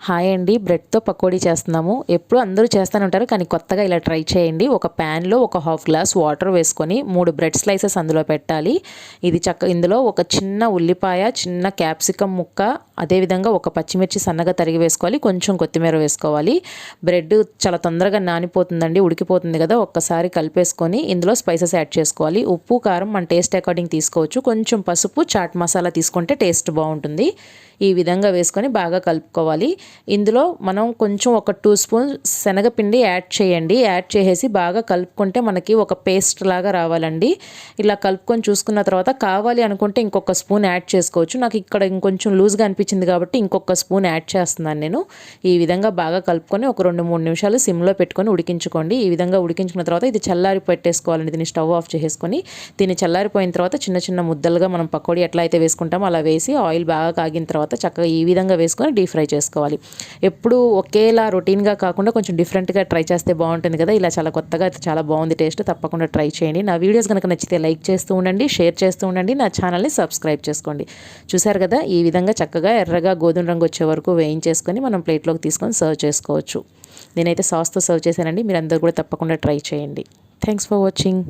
Hi అండి, బ్రెడ్తో పకోడీ చేస్తున్నాము. ఎప్పుడు అందరూ చేస్తూనే ఉంటారు, కానీ కొత్తగా ఇలా ట్రై చేయండి. ఒక ప్యాన్లో ఒక హాఫ్ గ్లాస్ వాటర్ వేసుకొని 3 బ్రెడ్ స్లైసెస్ అందులో పెట్టాలి. ఇందులో ఒక చిన్న ఉల్లిపాయ, చిన్న క్యాప్సికమ్ ముక్క, అదేవిధంగా ఒక పచ్చిమిర్చి సన్నగా తరిగి వేసుకోవాలి. కొంచెం కొత్తిమీర వేసుకోవాలి. బ్రెడ్ చాలా తొందరగా నానిపోతుందండి, ఉడికిపోతుంది కదా. ఒక్కసారి కలిపేసుకొని ఇందులో స్పైసెస్ యాడ్ చేసుకోవాలి. ఉప్పు, కారం మన టేస్ట్ అకార్డింగ్ తీసుకోవచ్చు. కొంచెం పసుపు, చాట్ మసాలా తీసుకుంటే టేస్ట్ బాగుంటుంది. ఈ విధంగా వేసుకొని బాగా కలుపుకోవాలి. ఇందులో మనం కొంచెం ఒక 2 స్పూన్ శనగపిండి యాడ్ చేయండి. యాడ్ చేసేసి బాగా కలుపుకుంటే మనకి ఒక పేస్ట్ లాగా రావాలండి. ఇలా కలుపుకొని చూసుకున్న తర్వాత కావాలి అనుకుంటే ఇంకొక స్పూన్ యాడ్ చేసుకోవచ్చు. నాకు ఇక్కడ ఇంకొంచెం లూజ్గా అనిపించింది కాబట్టి ఇంకొక స్పూన్ యాడ్ చేస్తున్నాను నేను. ఈ విధంగా బాగా కలుపుకొని ఒక 2-3 నిమిషాలు సిమ్లో పెట్టుకొని ఉడికించుకోండి. ఈ విధంగా ఉడికించుకున్న తర్వాత ఇది చల్లారి పెట్టేసుకోవాలండి. దీన్ని స్టవ్ ఆఫ్ చేసుకొని దీన్ని చల్లారిపోయిన తర్వాత చిన్న చిన్న ముద్దలుగా మనం పకోడీ ఎట్లా అయితే వేసుకుంటామో అలా వేసి ఆయిల్ బాగా కాగిన తర్వాత చక్కగా ఈ విధంగా వేసుకొని డీప్ ఫ్రై చేసుకోవాలి. ఎప్పుడు ఒకేలా రొటీన్గా కాకుండా కొంచెం డిఫరెంట్గా ట్రై చేస్తే బాగుంటుంది కదా. ఇలా చాలా కొత్తగా చాలా బాగుంది టేస్ట్. తప్పకుండా ట్రై చేయండి. నా వీడియోస్ కనుక నచ్చితే లైక్ చేస్తూ ఉండండి, షేర్ చేస్తూ ఉండండి, నా ఛానల్ని సబ్స్క్రైబ్ చేసుకోండి. చూసారు కదా, ఈ విధంగా చక్కగా ఎర్రగా గోధుమ రంగు వచ్చే వరకు వేయించేసుకొని మనం ప్లేట్లోకి తీసుకొని సర్వ్ చేసుకోవచ్చు. నేనైతే సాస్తో సర్వ్ చేశానండి. మీరందరూ కూడా తప్పకుండా ట్రై చేయండి. Thanks for watching.